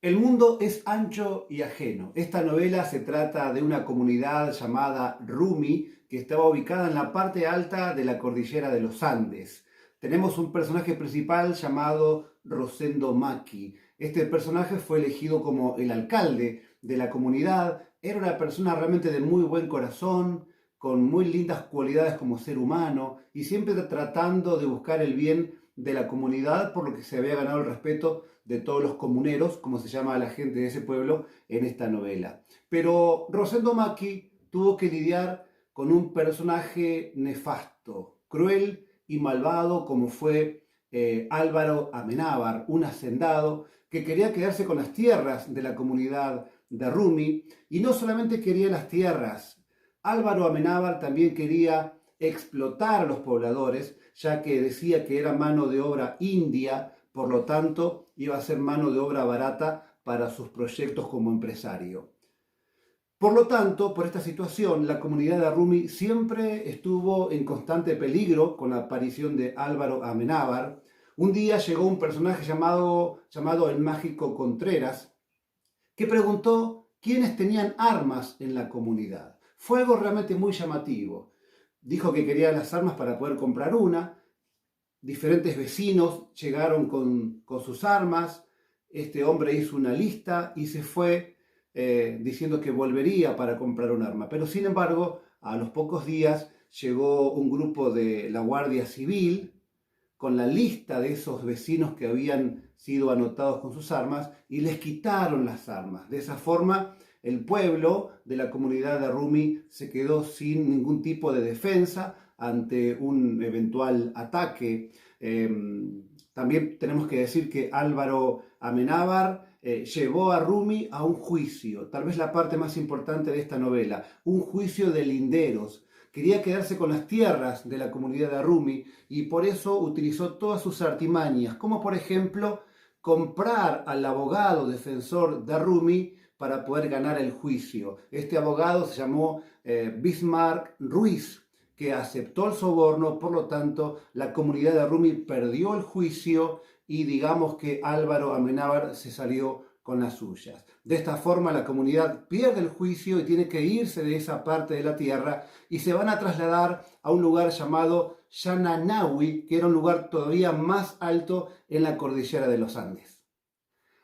El mundo es ancho y ajeno. Esta novela se trata de una comunidad llamada Rumi que estaba ubicada en la parte alta de la cordillera de los Andes. Tenemos un personaje principal llamado Rosendo Maki. Este personaje fue elegido como el alcalde de la comunidad. Era una persona realmente de muy buen corazón, con muy lindas cualidades como ser humano y siempre tratando de buscar el bien de la comunidad, por lo que se había ganado el respeto de todos los comuneros, como se llama a la gente de ese pueblo en esta novela. Pero Rosendo Maki tuvo que lidiar con un personaje nefasto, cruel y malvado como fue Álvaro Amenábar, un hacendado que quería quedarse con las tierras de la comunidad de Rumi, y no solamente quería las tierras. Álvaro Amenábar también quería explotar a los pobladores, ya que decía que era mano de obra india, por lo tanto iba a ser mano de obra barata para sus proyectos como empresario. Por lo tanto, por esta situación, la comunidad de Rumi siempre estuvo en constante peligro con la aparición de Álvaro Amenábar. Un día llegó un personaje llamado el Mágico Contreras, que preguntó quiénes tenían armas en la comunidad. Fue algo realmente muy llamativo. Dijo que quería las armas para poder comprar una. Diferentes vecinos llegaron con sus armas. Este hombre hizo una lista y se fue diciendo que volvería para comprar un arma. Pero sin embargo, a los pocos días llegó un grupo de la Guardia Civil con la lista de esos vecinos que habían sido anotados con sus armas y les quitaron las armas. De esa forma, el pueblo de la comunidad de Rumi se quedó sin ningún tipo de defensa ante un eventual ataque. También tenemos que decir que Álvaro Amenábar llevó a Rumi a un juicio, tal vez la parte más importante de esta novela, un juicio de linderos. Quería quedarse con las tierras de la comunidad de Rumi y por eso utilizó todas sus artimañas, como por ejemplo comprar al abogado defensor de Rumi para poder ganar el juicio. Este abogado se llamó Bismarck Ruiz, que aceptó el soborno. Por lo tanto, la comunidad de Rumi perdió el juicio y digamos que Álvaro Amenábar se salió con las suyas. De esta forma, la comunidad pierde el juicio y tiene que irse de esa parte de la tierra y se van a trasladar a un lugar llamado Yananawi, que era un lugar todavía más alto en la cordillera de los Andes.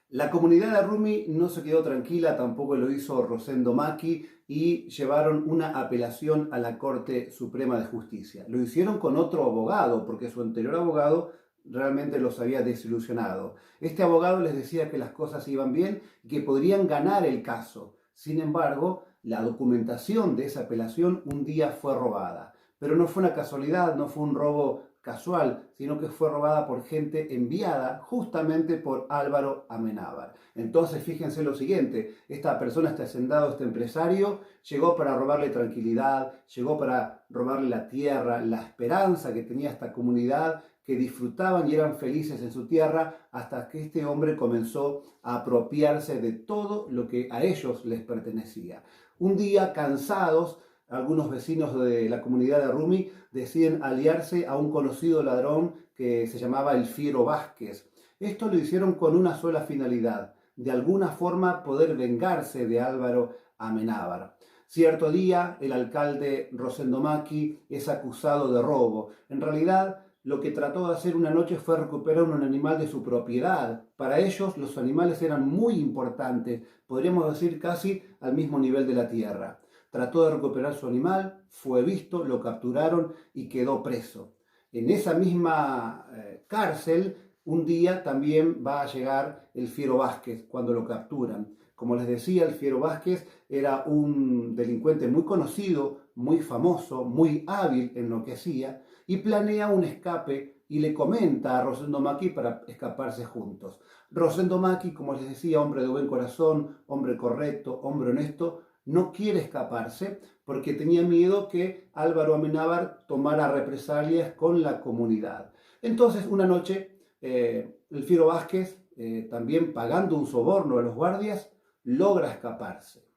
La comunidad de Rumi no se quedó tranquila, tampoco lo hizo Rosendo Maki, y llevaron una apelación a la Corte Suprema de Justicia. Lo hicieron con otro abogado, porque su anterior abogado realmente los había desilusionado. Este abogado les decía que las cosas iban bien y que podrían ganar el caso. Sin embargo, la documentación de esa apelación un día fue robada. Pero no fue una casualidad, no fue un robo casual, sino que fue robada por gente enviada justamente por Álvaro Amenábar. Entonces fíjense lo siguiente, esta persona, este hacendado, este empresario, llegó para robarle tranquilidad, llegó para robarle la tierra, la esperanza que tenía esta comunidad, que disfrutaban y eran felices en su tierra, hasta que este hombre comenzó a apropiarse de todo lo que a ellos les pertenecía. Un día, cansados, algunos vecinos de la comunidad de Rumi deciden aliarse a un conocido ladrón que se llamaba El Fiero Vázquez. Esto lo hicieron con una sola finalidad: de alguna forma poder vengarse de Álvaro Amenábar. Cierto día, el alcalde Rosendo Maki es acusado de robo. En realidad, lo que trató de hacer una noche fue recuperar un animal de su propiedad. Para ellos, los animales eran muy importantes, podríamos decir casi al mismo nivel de la tierra. Trató de recuperar su animal, fue visto, lo capturaron y quedó preso. En esa misma cárcel, un día también va a llegar el Fiero Vázquez cuando lo capturan. Como les decía, el Fiero Vázquez era un delincuente muy conocido, muy famoso, muy hábil en lo que hacía, y planea un escape y le comenta a Rosendo Maki para escaparse juntos. Rosendo Maki, como les decía, hombre de buen corazón, hombre correcto, hombre honesto, no quiere escaparse porque tenía miedo que Álvaro Amenábar tomara represalias con la comunidad. Entonces, una noche, el Fiero Vázquez, también pagando un soborno a los guardias, logra escaparse.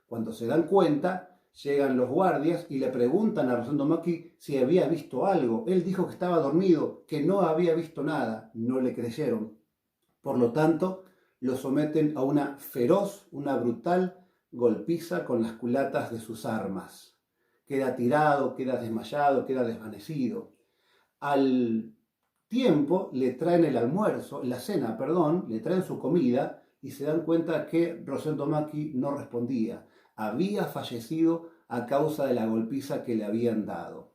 Cuando se dan cuenta, llegan los guardias y le preguntan a Rosendo Maki si había visto algo. Él dijo que estaba dormido, que no había visto nada. No le creyeron. Por lo tanto, lo someten a una feroz, una brutal golpiza con las culatas de sus armas. Queda tirado, queda desmayado, queda desvanecido. Al tiempo le traen el almuerzo, la cena, perdón, le traen su comida y se dan cuenta que Rosendo Macchi no respondía. Había fallecido a causa de la golpiza que le habían dado.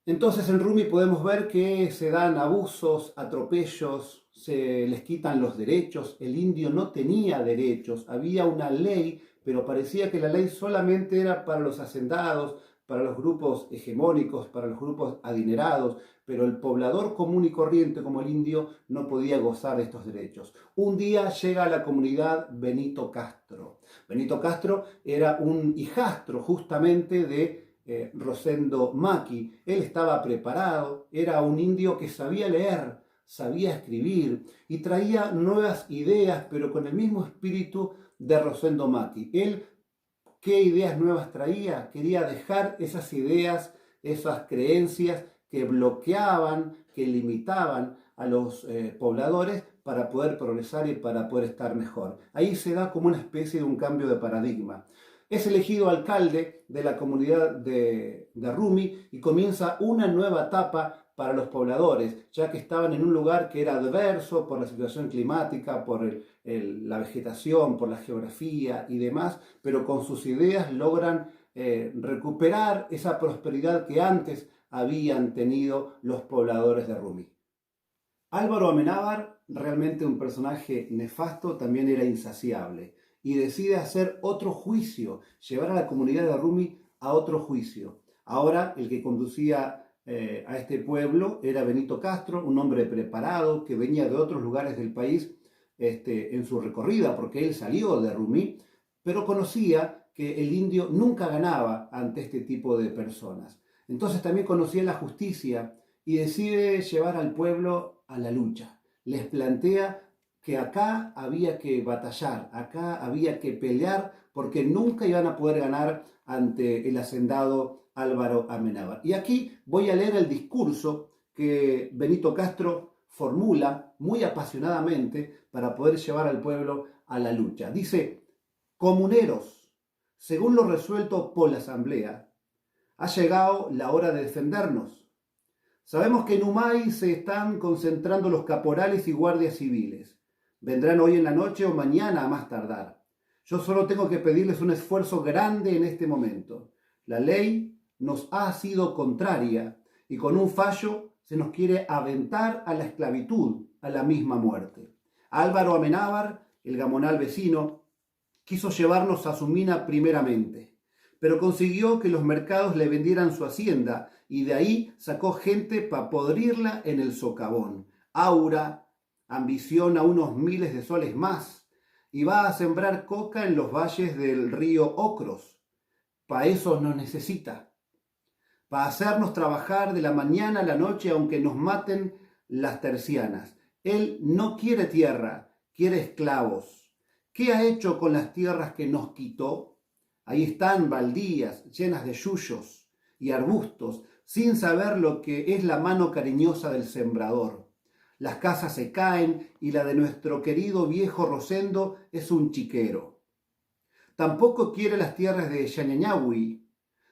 Entonces en Rumi podemos ver que se dan abusos, atropellos, se les quitan los derechos, el indio no tenía derechos, había una ley, pero parecía que la ley solamente era para los hacendados, para los grupos hegemónicos, para los grupos adinerados, pero el poblador común y corriente como el indio no podía gozar de estos derechos. Un día llega a la comunidad Benito Castro. Benito Castro era un hijastro justamente de Rosendo Macchi. Él estaba preparado, era un indio que sabía leer, sabía escribir y traía nuevas ideas, pero con el mismo espíritu de Rosendo Macchi. Él, ¿qué ideas nuevas traía? Quería dejar esas ideas, esas creencias que bloqueaban, que limitaban a los pobladores para poder progresar y para poder estar mejor. Ahí se da como una especie de un cambio de paradigma. Es elegido alcalde de la comunidad de Rumi y comienza una nueva etapa para los pobladores, ya que estaban en un lugar que era adverso por la situación climática, por la vegetación, por la geografía y demás, pero con sus ideas logran recuperar esa prosperidad que antes habían tenido los pobladores de Rumi. Álvaro Amenábar, realmente un personaje nefasto, también era insaciable y decide hacer otro juicio, llevar a la comunidad de Rumi a otro juicio. Ahora el que conducía a este pueblo era Benito Castro, un hombre preparado que venía de otros lugares del país en su recorrida, porque él salió de Rumi, pero conocía que el indio nunca ganaba ante este tipo de personas. Entonces también conocía la justicia y decide llevar al pueblo a la lucha. Les plantea que acá había que batallar, acá había que pelear, porque nunca iban a poder ganar ante el hacendado Álvaro Amenábar. Y aquí voy a leer el discurso que Benito Castro formula muy apasionadamente para poder llevar al pueblo a la lucha. Dice: comuneros, según lo resuelto por la asamblea, ha llegado la hora de defendernos. Sabemos que en Humay se están concentrando los caporales y guardias civiles. Vendrán hoy en la noche o mañana a más tardar. Yo solo tengo que pedirles un esfuerzo grande en este momento. La ley nos ha sido contraria y con un fallo se nos quiere aventar a la esclavitud, a la misma muerte. Álvaro Amenábar, el gamonal vecino, quiso llevarnos a su mina primeramente, pero consiguió que los mercados le vendieran su hacienda y de ahí sacó gente para podrirla en el socavón. Aura ambiciona unos miles de soles más y va a sembrar coca en los valles del río Ocros. Para eso nos necesita, para hacernos trabajar de la mañana a la noche aunque nos maten las tercianas. Él no quiere tierra, quiere esclavos. ¿Qué ha hecho con las tierras que nos quitó? Ahí están baldías llenas de yuyos y arbustos, sin saber lo que es la mano cariñosa del sembrador. Las casas se caen y la de nuestro querido viejo Rosendo es un chiquero. Tampoco quiere las tierras de Yañañahui.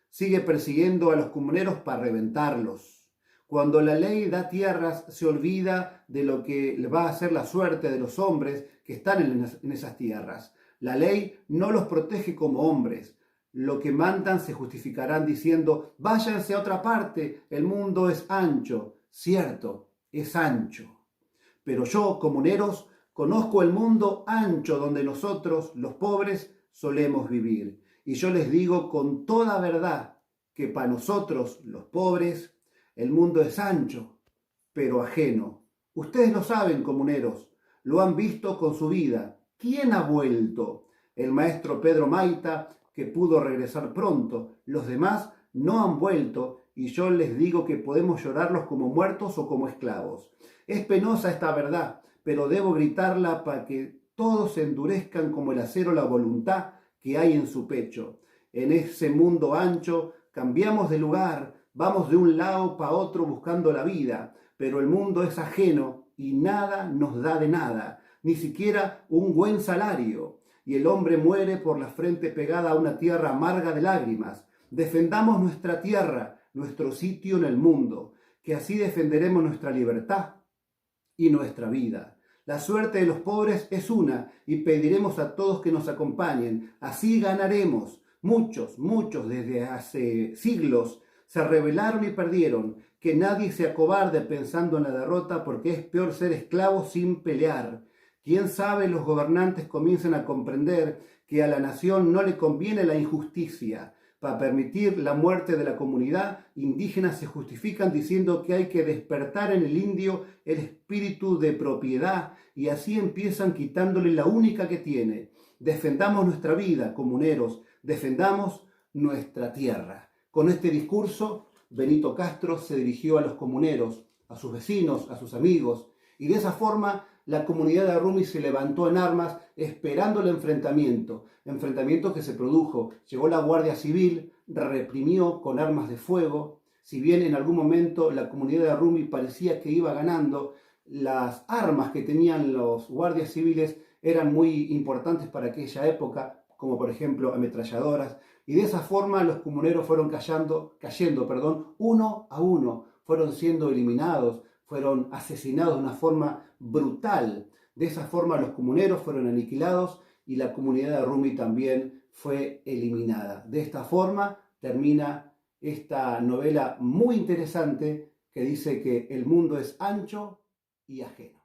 Sigue persiguiendo a los comuneros para reventarlos. Cuando la ley da tierras, se olvida de lo que va a ser la suerte de los hombres que están en esas tierras. La ley no los protege como hombres. Lo que mandan se justificarán diciendo: váyanse a otra parte, el mundo es ancho. Cierto, es ancho. Pero yo, comuneros, conozco el mundo ancho donde nosotros, los pobres, solemos vivir. Y yo les digo con toda verdad que para nosotros, los pobres, el mundo es ancho, pero ajeno. Ustedes lo saben, comuneros, lo han visto con su vida. ¿Quién ha vuelto? El maestro Pedro Maita, que pudo regresar pronto. Los demás no han vuelto y yo les digo que podemos llorarlos como muertos o como esclavos. Es penosa esta verdad, pero debo gritarla para que todos se endurezcan como el acero la voluntad que hay en su pecho. En ese mundo ancho cambiamos de lugar, vamos de un lado para otro buscando la vida, pero el mundo es ajeno y nada nos da de nada. ni siquiera un buen salario. Y el hombre muere por la frente pegada a una tierra amarga de lágrimas. Defendamos nuestra tierra, nuestro sitio en el mundo, que así defenderemos nuestra libertad y nuestra vida. La suerte de los pobres es una, y pediremos a todos que nos acompañen. Así ganaremos. Muchos desde hace siglos se rebelaron y perdieron. Que nadie se acobarde pensando en la derrota, porque es peor ser esclavo sin pelear. Quién sabe, los gobernantes comienzan a comprender que a la nación no le conviene la injusticia. Para permitir la muerte de la comunidad indígena se justifican diciendo que hay que despertar en el indio el espíritu de propiedad, y así empiezan quitándole la única que tiene. Defendamos nuestra vida, comuneros, defendamos nuestra tierra. Con este discurso, Benito Castro se dirigió a los comuneros, a sus vecinos, a sus amigos, y de esa forma la comunidad de Arrumi se levantó en armas esperando el enfrentamiento que se produjo. Llegó la Guardia Civil, reprimió con armas de fuego. Si bien en algún momento la comunidad de Arrumi parecía que iba ganando, las armas que tenían los guardias civiles eran muy importantes para aquella época, como por ejemplo ametralladoras, y de esa forma los comuneros fueron cayendo, uno a uno, fueron siendo eliminados, fueron asesinados de una forma brutal. De esa forma los comuneros fueron aniquilados y la comunidad de Arrumi también fue eliminada. De esta forma termina esta novela muy interesante que dice que el mundo es ancho y ajeno.